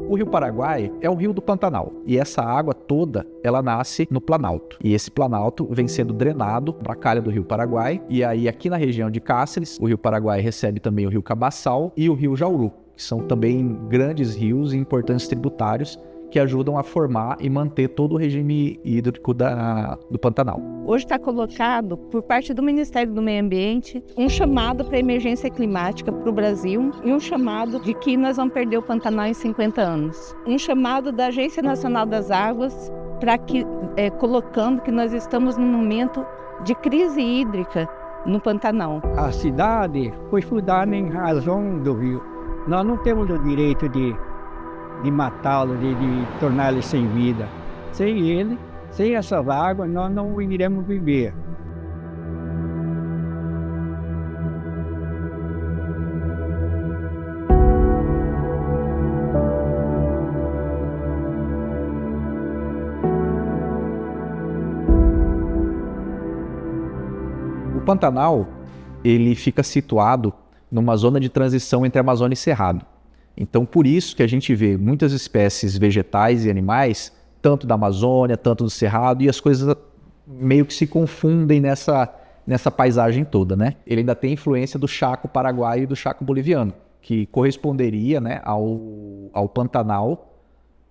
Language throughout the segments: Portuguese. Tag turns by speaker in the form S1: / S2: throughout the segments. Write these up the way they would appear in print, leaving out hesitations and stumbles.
S1: O Rio Paraguai é o rio do Pantanal e essa água toda, ela nasce no Planalto. E esse Planalto vem sendo drenado para a calha do Rio Paraguai e aí aqui na região de Cáceres, o Rio Paraguai recebe também o Rio Cabaçal e o Rio Jauru, que são também grandes rios e importantes tributários que ajudam a formar e manter todo o regime hídrico do Pantanal.
S2: Hoje está colocado, por parte do Ministério do Meio Ambiente, um chamado para emergência climática para o Brasil e um chamado de que nós vamos perder o Pantanal em 50 anos. Um chamado da Agência Nacional das Águas para que, colocando que nós estamos num momento de crise hídrica no Pantanal.
S3: A cidade foi fundada em razão do rio. Nós não temos o direito de matá-lo, de torná-lo sem vida. Sem ele, sem essas águas, nós não iremos viver.
S1: O Pantanal, ele fica situado numa zona de transição entre Amazônia e Cerrado. Então, por isso que a gente vê muitas espécies vegetais e animais, tanto da Amazônia, tanto do Cerrado, e as coisas meio que se confundem nessa paisagem toda, né? Ele ainda tem influência do Chaco paraguaio e do Chaco boliviano, que corresponderia, né, ao Pantanal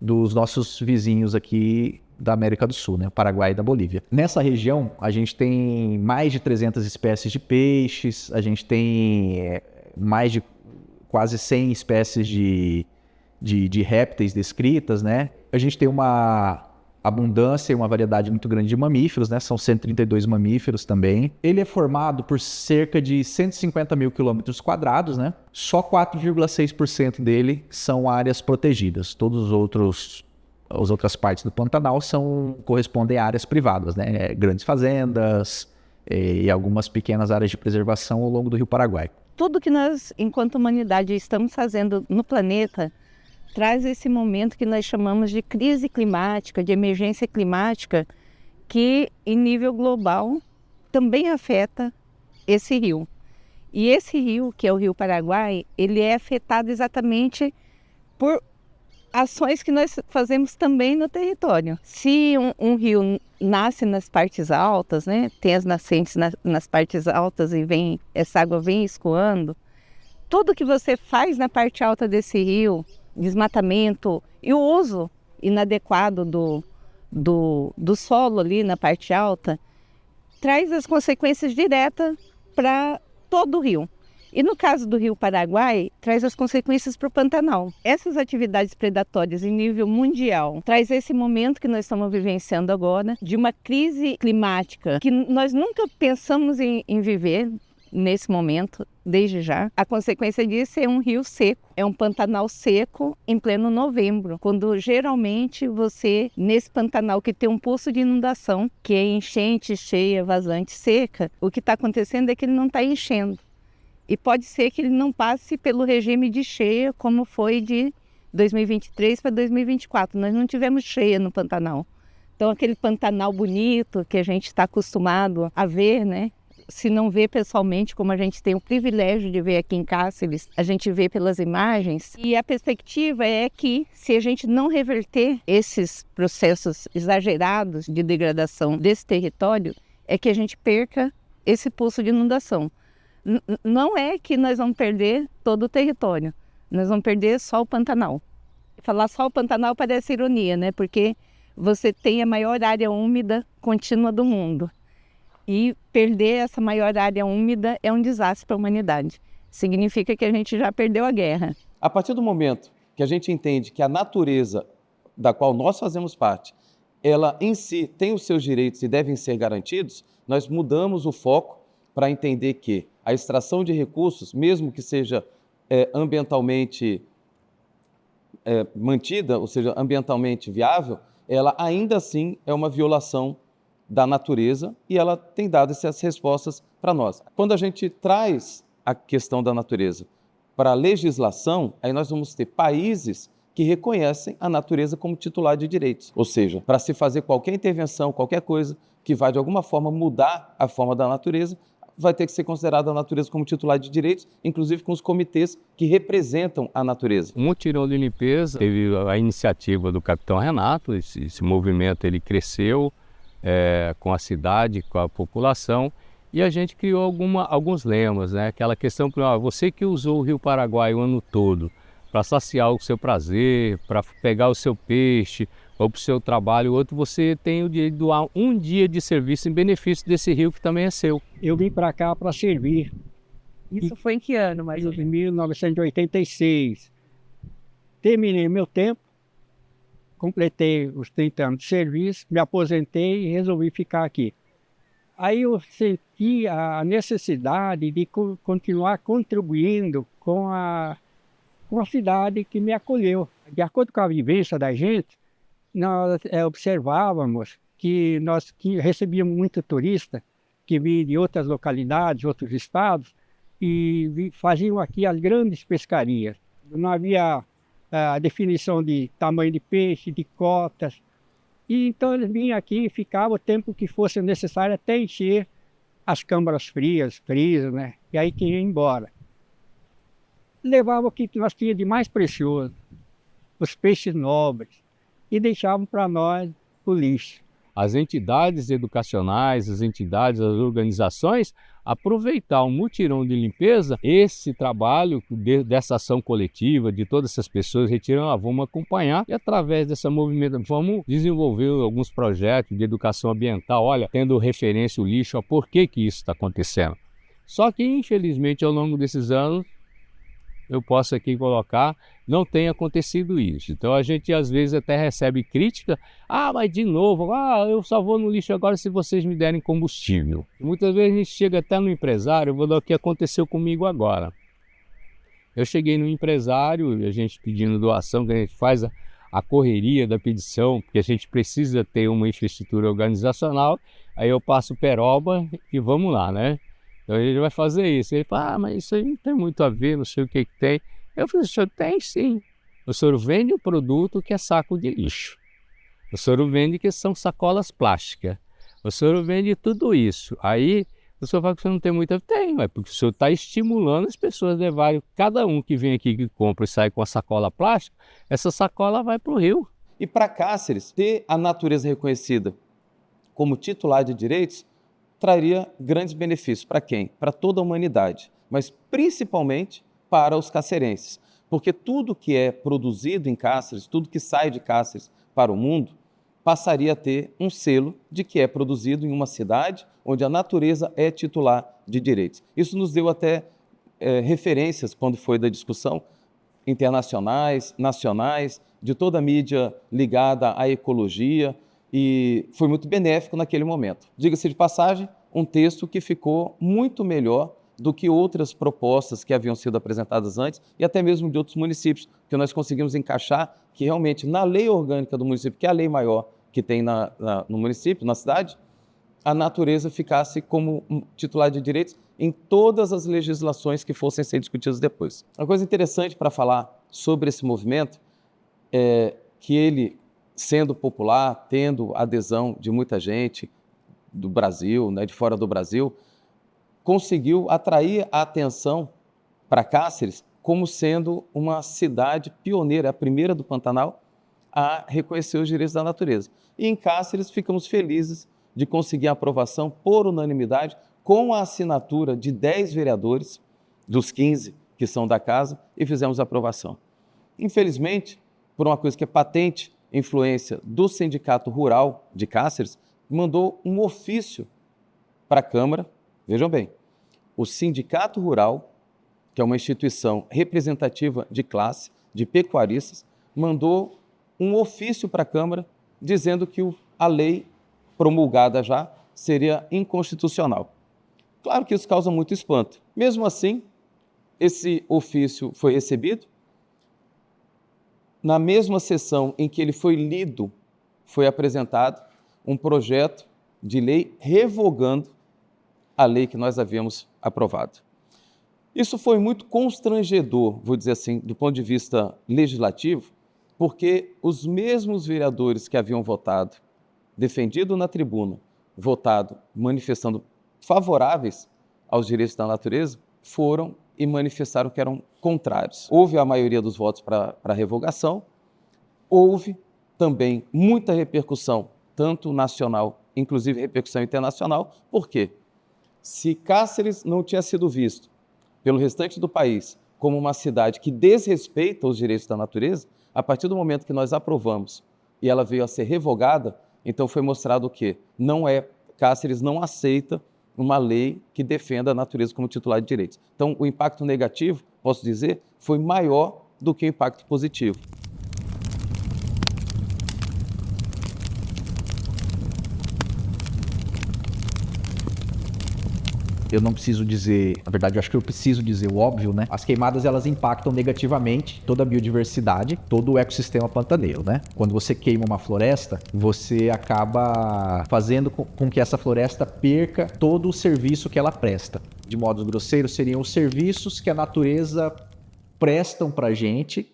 S1: dos nossos vizinhos aqui da América do Sul, né, o Paraguai e da Bolívia. Nessa região, a gente tem mais de 300 espécies de peixes, a gente tem mais de quase 100 espécies de répteis descritas, né? A gente tem uma abundância e uma variedade muito grande de mamíferos, né? São 132 mamíferos também. Ele é formado por cerca de 150 mil quilômetros quadrados, né? Só 4,6% dele são áreas protegidas. Todos as outras partes do Pantanal correspondem a áreas privadas, né? Grandes fazendas e algumas pequenas áreas de preservação ao longo do Rio Paraguai.
S2: Tudo que nós, enquanto humanidade, estamos fazendo no planeta traz esse momento que nós chamamos de crise climática, de emergência climática, que em nível global também afeta esse rio. E esse rio, que é o Rio Paraguai, ele é afetado exatamente por ações que nós fazemos também no território. Se um rio nasce nas partes altas, né, tem as nascentes nas partes altas e essa água vem escoando, tudo que você faz na parte alta desse rio, desmatamento e o uso inadequado do solo ali na parte alta, traz as consequências diretas para todo o rio. E no caso do Rio Paraguai, traz as consequências para o Pantanal. Essas atividades predatórias em nível mundial traz esse momento que nós estamos vivenciando agora, de uma crise climática que nós nunca pensamos em viver nesse momento, desde já. A consequência disso é um rio seco, é um Pantanal seco em pleno novembro, quando geralmente você, nesse Pantanal que tem um poço de inundação, que é enchente, cheia, vazante, seca, o que está acontecendo é que ele não está enchendo. E pode ser que ele não passe pelo regime de cheia, como foi de 2023 para 2024. Nós não tivemos cheia no Pantanal. Então, aquele Pantanal bonito que a gente está acostumado a ver, né? Se não vê pessoalmente, como a gente tem o privilégio de ver aqui em Cáceres, a gente vê pelas imagens. E a perspectiva é que, se a gente não reverter esses processos exagerados de degradação desse território, é que a gente perca esse pulso de inundação. Não é que nós vamos perder todo o território, nós vamos perder só o Pantanal. Falar só o Pantanal parece ironia, né? Porque você tem a maior área úmida contínua do mundo. E perder essa maior área úmida é um desastre para a humanidade. Significa que a gente já perdeu a guerra.
S4: A partir do momento que a gente entende que a natureza da qual nós fazemos parte, ela em si tem os seus direitos e devem ser garantidos, nós mudamos o foco para entender que a extração de recursos, mesmo que seja ambientalmente mantida, ou seja, ambientalmente viável, ela ainda assim é uma violação da natureza e ela tem dado essas respostas para nós. Quando a gente traz a questão da natureza para a legislação, aí nós vamos ter países que reconhecem a natureza como titular de direitos. Ou seja, para se fazer qualquer intervenção, qualquer coisa que vai de alguma forma mudar a forma da natureza, vai ter que ser considerada a natureza como titular de direitos, inclusive com os comitês que representam a natureza.
S5: O mutirão de limpeza teve a iniciativa do capitão Renato, esse movimento ele cresceu com a cidade, com a população, e a gente criou alguns lemas, né? Aquela questão que você que usou o Rio Paraguai o ano todo para saciar o seu prazer, para pegar o seu peixe, ou para o seu trabalho, o outro, você tem o direito de doar um dia de serviço em benefício desse rio que também é seu.
S3: Eu vim para cá para servir.
S2: Isso foi em que ano, mais ou menos?
S3: Em 1986. Terminei meu tempo, completei os 30 anos de serviço, me aposentei e resolvi ficar aqui. Aí eu senti a necessidade de continuar contribuindo com a cidade que me acolheu. De acordo com a vivência da gente, nós observávamos que nós recebíamos muito turista que vinha de outras localidades, outros estados, e faziam aqui as grandes pescarias. Não havia a definição de tamanho de peixe, de cotas. E então eles vinham aqui e ficavam o tempo que fosse necessário até encher as câmaras frias, né? E aí que ia embora. Levavam o que nós tínhamos de mais precioso, os peixes nobres, e deixavam para nós o lixo.
S5: As entidades educacionais, as entidades, as organizações, aproveitar o mutirão de limpeza, esse trabalho dessa ação coletiva, de todas essas pessoas retirando, vamos acompanhar e através dessa movimento, vamos desenvolver alguns projetos de educação ambiental, olha, tendo referência o lixo, por que isso está acontecendo. Só que, infelizmente, ao longo desses anos, eu posso aqui colocar, não tem acontecido isso. Então a gente às vezes até recebe crítica, mas de novo, eu só vou no lixo agora se vocês me derem combustível. Muitas vezes a gente chega até no empresário, eu vou dar o que aconteceu comigo agora. Eu cheguei no empresário, a gente pedindo doação, que a gente faz a correria da petição, porque a gente precisa ter uma infraestrutura organizacional, aí eu passo peroba e vamos lá, né? Então ele vai fazer isso. Ele fala, mas isso aí não tem muito a ver, não sei o que tem. Eu falei, o senhor tem sim. O senhor vende um produto que é saco de lixo. O senhor vende que são sacolas plásticas. O senhor vende tudo isso. Aí o senhor fala que o senhor não tem muito a ver. Tem, porque o senhor está estimulando as pessoas a levarem. Cada um que vem aqui que compra e sai com a sacola plástica, essa sacola vai para o rio.
S4: E para Cáceres, ter a natureza reconhecida como titular de direitos traria grandes benefícios. Para quem? Para toda a humanidade, mas principalmente para os cacerenses. Porque tudo que é produzido em Cáceres, tudo que sai de Cáceres para o mundo, passaria a ter um selo de que é produzido em uma cidade onde a natureza é titular de direitos. Isso nos deu até referências, quando foi da discussão, internacionais, nacionais, de toda a mídia ligada à ecologia, e foi muito benéfico naquele momento. Diga-se de passagem, um texto que ficou muito melhor do que outras propostas que haviam sido apresentadas antes e até mesmo de outros municípios, que nós conseguimos encaixar que realmente na lei orgânica do município, que é a lei maior que tem no município, na cidade, a natureza ficasse como titular de direitos em todas as legislações que fossem ser discutidas depois. Uma coisa interessante para falar sobre esse movimento é que ele, sendo popular, tendo adesão de muita gente do Brasil, né, de fora do Brasil, conseguiu atrair a atenção para Cáceres como sendo uma cidade pioneira, a primeira do Pantanal a reconhecer os direitos da natureza. E em Cáceres ficamos felizes de conseguir a aprovação por unanimidade com a assinatura de 10 vereadores, dos 15 que são da casa, e fizemos a aprovação. Infelizmente, por uma coisa que é patente, influência do Sindicato Rural de Cáceres, mandou um ofício para a Câmara. Vejam bem, o Sindicato Rural, que é uma instituição representativa de classe, de pecuaristas, mandou um ofício para a Câmara dizendo que a lei promulgada já seria inconstitucional. Claro que isso causa muito espanto. Mesmo assim, esse ofício foi recebido. Na mesma sessão em que ele foi lido, foi apresentado um projeto de lei revogando a lei que nós havíamos aprovado. Isso foi muito constrangedor, vou dizer assim, do ponto de vista legislativo, porque os mesmos vereadores que haviam votado, defendido na tribuna, votado, manifestando favoráveis aos direitos da natureza foram e manifestaram que eram contrários. Houve a maioria dos votos para a revogação, houve também muita repercussão, tanto nacional, inclusive repercussão internacional. Por quê? Se Cáceres não tinha sido visto pelo restante do país como uma cidade que desrespeita os direitos da natureza, a partir do momento que nós aprovamos e ela veio a ser revogada, então foi mostrado que Cáceres não aceita uma lei que defenda a natureza como titular de direitos. Então, o impacto negativo, posso dizer, foi maior do que o impacto positivo.
S1: Eu não preciso dizer, na verdade eu acho que eu preciso dizer o óbvio, né? As queimadas elas impactam negativamente toda a biodiversidade, todo o ecossistema pantaneiro, né? Quando você queima uma floresta, você acaba fazendo com que essa floresta perca todo o serviço que ela presta. De modo grosseiro, seriam os serviços que a natureza prestam pra gente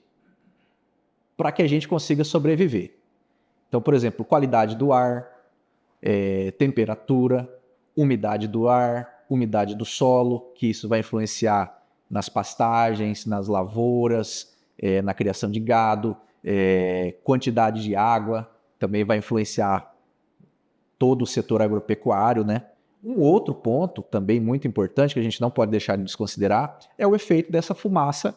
S1: para que a gente consiga sobreviver. Então, por exemplo, qualidade do ar, temperatura, umidade do ar, umidade do solo, que isso vai influenciar nas pastagens, nas lavouras, na criação de gado, quantidade de água, também vai influenciar todo o setor agropecuário, né? Um outro ponto também muito importante que a gente não pode deixar de desconsiderar é o efeito dessa fumaça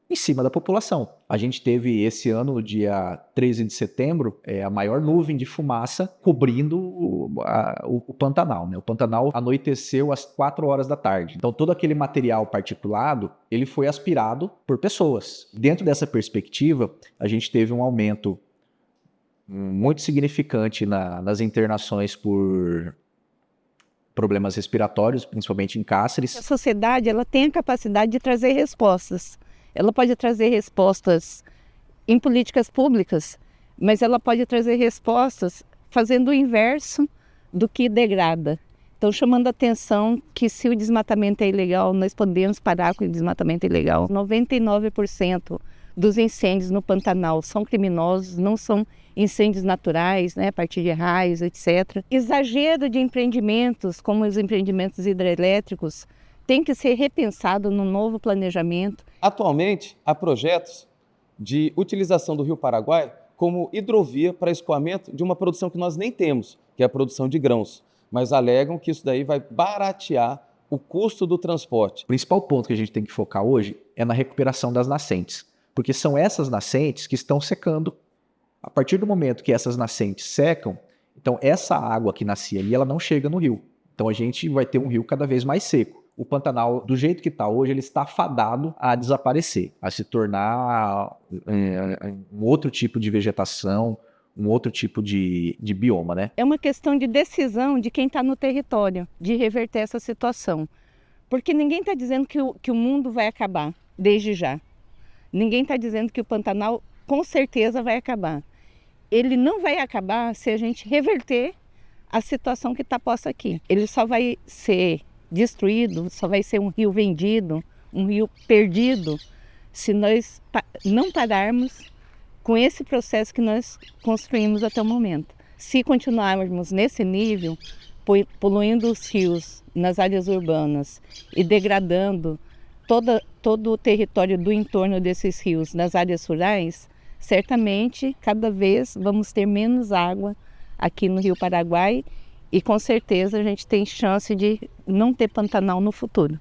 S1: em cima da população. A gente teve esse ano, no dia 13 de setembro, a maior nuvem de fumaça cobrindo o Pantanal, né? O Pantanal anoiteceu às 4 horas da tarde. Então todo aquele material particulado, ele foi aspirado por pessoas. Dentro dessa perspectiva, a gente teve um aumento muito significante nas internações por problemas respiratórios, principalmente em Cáceres.
S2: A sociedade ela tem a capacidade de trazer respostas. Ela pode trazer respostas em políticas públicas, mas ela pode trazer respostas fazendo o inverso do que degrada. Então, chamando a atenção que se o desmatamento é ilegal, nós podemos parar com o desmatamento ilegal. 99% dos incêndios no Pantanal são criminosos, não são incêndios naturais, né, a partir de raios, etc. Exagero de empreendimentos, como os empreendimentos hidrelétricos, tem que ser repensado no novo planejamento.
S4: Atualmente, há projetos de utilização do Rio Paraguai como hidrovia para escoamento de uma produção que nós nem temos, que é a produção de grãos, mas alegam que isso daí vai baratear o custo do transporte.
S1: O principal ponto que a gente tem que focar hoje é na recuperação das nascentes, porque são essas nascentes que estão secando. A partir do momento que essas nascentes secam, então essa água que nascia ali, ela não chega no rio. Então a gente vai ter um rio cada vez mais seco. O Pantanal, do jeito que está hoje, ele está fadado a desaparecer, a se tornar um outro tipo de vegetação, um outro tipo de bioma, né?
S2: É uma questão de decisão de quem está no território, de reverter essa situação. Porque ninguém está dizendo que o mundo vai acabar, desde já. Ninguém está dizendo que o Pantanal, com certeza, vai acabar. Ele não vai acabar se a gente reverter a situação que está posta aqui. Ele só vai ser destruído, só vai ser um rio vendido, um rio perdido, se nós não pararmos com esse processo que nós construímos até o momento. Se continuarmos nesse nível, poluindo os rios nas áreas urbanas e degradando todo o território do entorno desses rios nas áreas rurais, certamente cada vez vamos ter menos água aqui no Rio Paraguai. E com certeza a gente tem chance de não ter Pantanal no futuro.